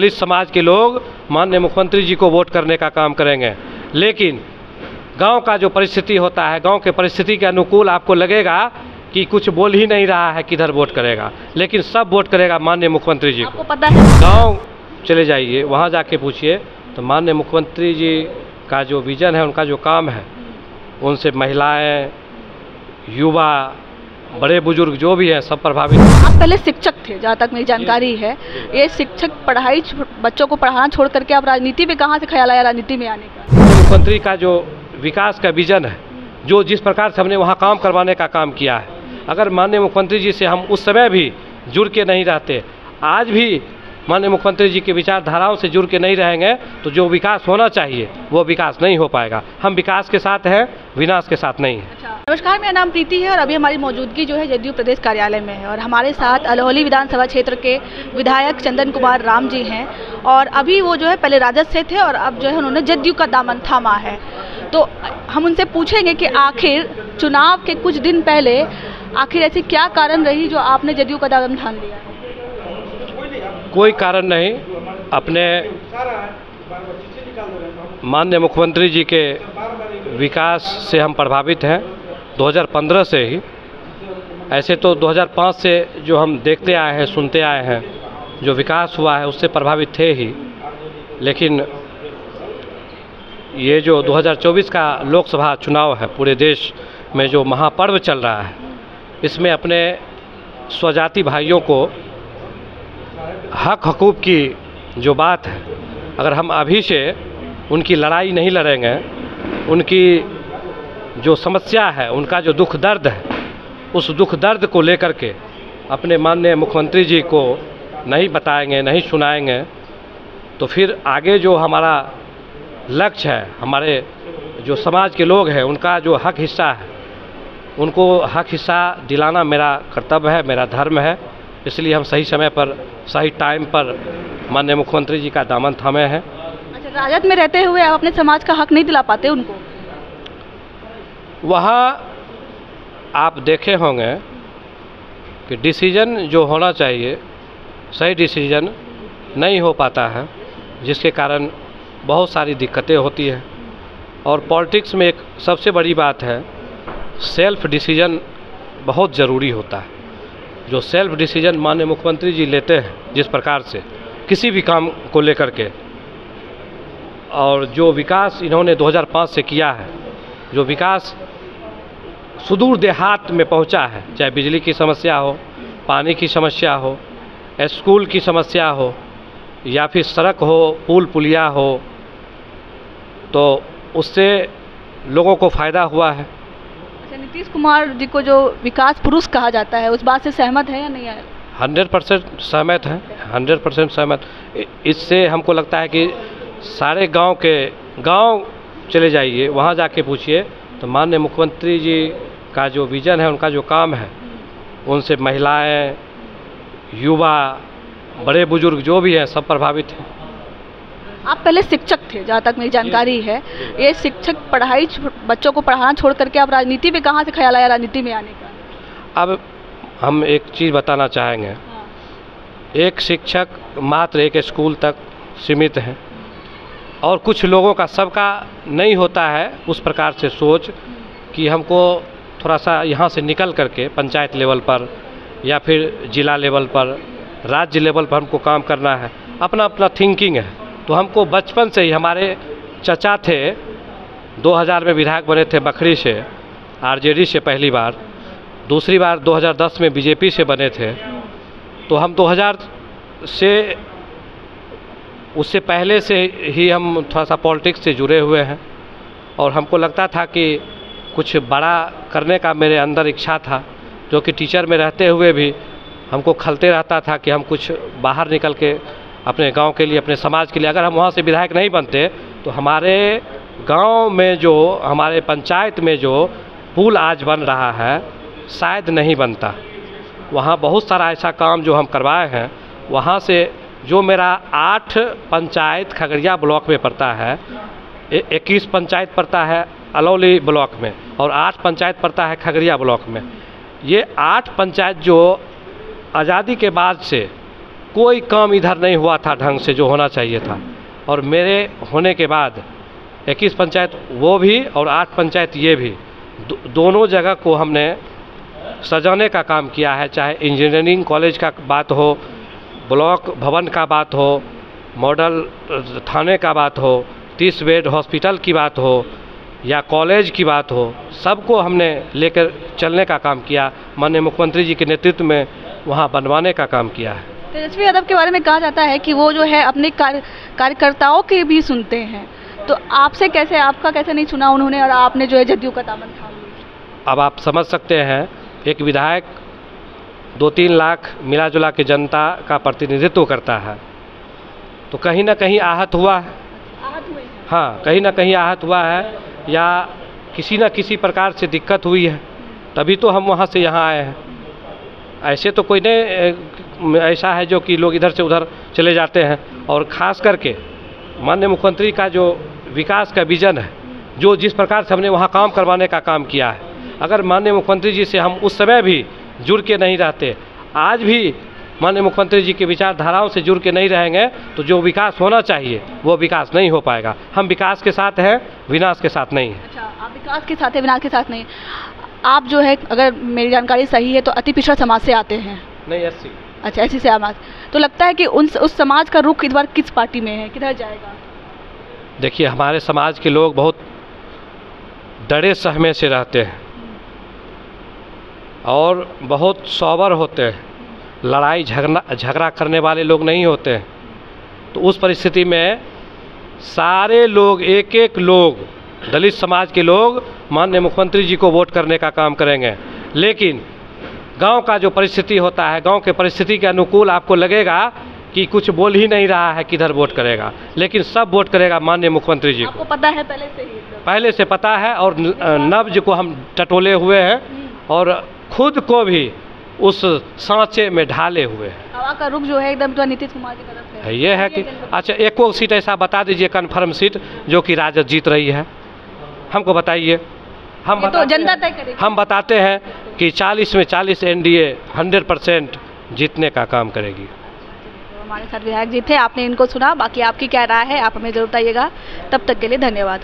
दलित समाज के लोग माननीय मुख्यमंत्री जी को वोट करने का काम करेंगे। लेकिन गांव का जो परिस्थिति होता है, गांव के परिस्थिति के अनुकूल आपको लगेगा कि कुछ बोल ही नहीं रहा है किधर वोट करेगा, लेकिन सब वोट करेगा माननीय मुख्यमंत्री जी को। पता है गांव चले जाइए, वहां जाके पूछिए तो माननीय मुख्यमंत्री जी का जो विजन है, उनका जो काम है, उनसे महिलाएं, युवा, बड़े बुजुर्ग जो भी हैं सब प्रभावित। आप पहले शिक्षक थे, जहाँ तक मेरी जानकारी है। ये शिक्षक बच्चों को पढ़ाना छोड़ करके आप राजनीति में कहाँ से ख्याल आया राजनीति में आने का? मुख्यमंत्री का जो विकास का विजन है, जो जिस प्रकार से हमने वहाँ काम करवाने का काम किया है, अगर माननीय मुख्यमंत्री जी से हम उस समय भी जुड़ के नहीं रहते, आज भी माननीय मुख्यमंत्री जी के विचारधाराओं से जुड़ के नहीं रहेंगे, तो जो विकास होना चाहिए वो विकास नहीं हो पाएगा। हम विकास के साथ हैं, विनाश के साथ नहीं हैं। नमस्कार, मेरा नाम प्रीति है और अभी हमारी मौजूदगी जो है जदयू प्रदेश कार्यालय में है और हमारे साथ अलौली विधानसभा क्षेत्र के विधायक चंदन कुमार राम जी हैं। और अभी वो जो है पहले राजद से थे और अब जो है उन्होंने जदयू का दामन थामा है। तो हम उनसे पूछेंगे कि आखिर चुनाव के कुछ दिन पहले आखिर ऐसी क्या कारण रही जो आपने जदयू का दामन थाम लिया? कोई कारण नहीं, अपने माननीय मुख्यमंत्री जी के विकास से हम प्रभावित हैं 2015 से ही। ऐसे तो 2005 से जो हम देखते आए हैं, सुनते आए हैं, जो विकास हुआ है उससे प्रभावित थे ही। लेकिन ये जो 2024 का लोकसभा चुनाव है, पूरे देश में जो महापर्व चल रहा है, इसमें अपने स्वजाति भाइयों को हक हकूक़ की जो बात है, अगर हम अभी से उनकी लड़ाई नहीं लड़ेंगे, उनकी जो समस्या है, उनका जो दुख दर्द है, उस दुख दर्द को लेकर के अपने माननीय मुख्यमंत्री जी को नहीं बताएंगे, नहीं सुनाएंगे, तो फिर आगे जो हमारा लक्ष्य है, हमारे जो समाज के लोग हैं, उनका जो हक हिस्सा है, उनको हक हिस्सा दिलाना मेरा कर्तव्य है, मेरा धर्म है। इसलिए हम सही समय पर, सही टाइम पर माननीय मुख्यमंत्री जी का दामन थामे हैं। अच्छा, राजद में रहते हुए आप अपने समाज का हक नहीं दिला पाते उनको? वहाँ आप देखे होंगे कि डिसीजन जो होना चाहिए, सही डिसीजन नहीं हो पाता है, जिसके कारण बहुत सारी दिक्कतें होती हैं। और पॉलिटिक्स में एक सबसे बड़ी बात है, सेल्फ डिसीजन बहुत ज़रूरी होता है। जो सेल्फ डिसीजन माननीय मुख्यमंत्री जी लेते हैं, जिस प्रकार से किसी भी काम को लेकर के, और जो विकास इन्होंने 2005 से किया है, जो विकास सुदूर देहात में पहुंचा है, चाहे बिजली की समस्या हो, पानी की समस्या हो, स्कूल की समस्या हो, या फिर सड़क हो, पुल पुलिया हो, तो उससे लोगों को फ़ायदा हुआ है। नीतीश कुमार जी को जो विकास पुरुष कहा जाता है, उस बात से सहमत है या नहीं है? 100% सहमत हैं, 100% सहमत। इससे हमको लगता है कि सारे गांव चले जाइए, वहां जाके पूछिए तो माननीय मुख्यमंत्री जी का जो विजन है, उनका जो काम है, उनसे महिलाएं, युवा, बड़े बुजुर्ग जो भी हैं सब प्रभावित हैं। आप पहले शिक्षक थे, जहाँ तक मेरी जानकारी है। ये शिक्षक बच्चों को पढ़ाना छोड़ करके आप राजनीति में कहाँ से ख्याल आया राजनीति में आने का? अब हम एक चीज़ बताना चाहेंगे। एक शिक्षक मात्र एक स्कूल तक सीमित है, और कुछ लोगों का, सबका नहीं होता है उस प्रकार से सोच कि हमको थोड़ा सा यहाँ से निकल करके पंचायत लेवल पर या फिर जिला लेवल पर, राज्य लेवल पर हमको काम करना है। अपना अपना थिंकिंग है। तो हमको बचपन से ही, हमारे चचा थे 2000 में विधायक बने थे बखरी से, आरजेडी से पहली बार, दूसरी बार 2010 में बीजेपी से बने थे। तो हम 2000 से, उससे पहले से ही हम थोड़ा सा पॉलिटिक्स से जुड़े हुए हैं, और हमको लगता था कि कुछ बड़ा करने का मेरे अंदर इच्छा था, जो कि टीचर में रहते हुए भी हमको खलते रहता था कि हम कुछ बाहर निकल के अपने गांव के लिए, अपने समाज के लिए, अगर हम वहाँ से विधायक नहीं बनते तो हमारे गांव में जो, हमारे पंचायत में जो पुल आज बन रहा है शायद नहीं बनता। वहाँ बहुत सारा ऐसा काम जो हम करवाए हैं, वहाँ से जो मेरा 8 पंचायत खगड़िया ब्लॉक में पड़ता है, 21 पंचायत पड़ता है अलौली ब्लॉक में, और 8 पंचायत पड़ता है खगड़िया ब्लॉक में। ये 8 पंचायत जो आज़ादी के बाद से कोई काम इधर नहीं हुआ था ढंग से जो होना चाहिए था। और मेरे होने के बाद 21 पंचायत वो भी और 8 पंचायत ये भी, दोनों जगह को हमने सजाने का काम किया है। चाहे इंजीनियरिंग कॉलेज का बात हो, ब्लॉक भवन का बात हो, मॉडल थाने का बात हो, 30 बेड हॉस्पिटल की बात हो या कॉलेज की बात हो, सबको हमने लेकर चलने का काम किया। माननीय मुख्यमंत्री जी के नेतृत्व में वहाँ बनवाने का काम किया है। तेजस्वी यादव के बारे में कहा जाता है कि वो जो है अपने कार्यकर्ताओं के भी सुनते हैं, तो आपसे कैसे, आपका कैसे नहीं सुना उन्होंने और आपने जो है जदयू का दामन थाम लिया? अब आप समझ सकते हैं, एक विधायक 2-3 लाख मिला जुला के जनता का प्रतिनिधित्व करता है, तो कहीं ना कहीं आहत हुआ है। आहत हुए हैं? हाँ, कहीं ना कहीं आहत हुआ है या किसी न किसी प्रकार से दिक्कत हुई है, तभी तो हम वहाँ से यहाँ आए हैं। ऐसे तो कोई नहीं ऐसा है जो कि लोग इधर से उधर चले जाते हैं। और ख़ास करके माननीय मुख्यमंत्री का जो विकास का विज़न है, जो जिस प्रकार से हमने वहाँ काम करवाने का काम किया है, अगर माननीय मुख्यमंत्री जी से हम उस समय भी जुड़ के नहीं रहते, आज भी माननीय मुख्यमंत्री जी की विचारधाराओं से जुड़ के नहीं रहेंगे, तो जो विकास होना चाहिए वो विकास नहीं हो पाएगा। हम विकास के साथ हैं, विनाश के साथ नहीं हैं। अच्छा, आप विकास के साथ है, विनाश के साथ नहीं। आप जो है, अगर मेरी जानकारी सही है तो अति पिछड़ा समाज से आते हैं? नहीं, SC। अच्छा, ऐसी समाज। तो लगता है कि उस समाज का रुख इस बार किस पार्टी में है, किधर जाएगा? देखिए, हमारे समाज के लोग बहुत डरे सहमे से रहते हैं और बहुत सौबर होते हैं, लड़ाई झगड़ा करने वाले लोग नहीं होते हैं। तो उस परिस्थिति में सारे लोग, एक लोग, दलित समाज के लोग माननीय मुख्यमंत्री जी को वोट करने का काम करेंगे। लेकिन गांव का जो परिस्थिति होता है, गांव के परिस्थिति के अनुकूल आपको लगेगा कि कुछ बोल ही नहीं रहा है, किधर वोट करेगा, लेकिन सब वोट करेगा माननीय मुख्यमंत्री जी को। आपको पता है पहले से ही? पहले से पता है और नब्ज को हम टटोले हुए हैं और खुद को भी उस सांचे में ढाले हुए हैं। हवा का रुख जो है एकदम तो नीतीश कुमार की तरफ है। ये है कि अच्छा, एक सीट ऐसा बता दीजिए कन्फर्म सीट जो कि राजद जीत रही है, हमको बताइए। हम तो जनता तय करेगी। हम बताते हैं कि 40 में 40 NDA 100% जीतने का काम करेगी। हमारे साथ विधायक जी थे, आपने इनको सुना। बाकी आपकी क्या राय है आप हमें जरूर बताइएगा। तब तक के लिए धन्यवाद।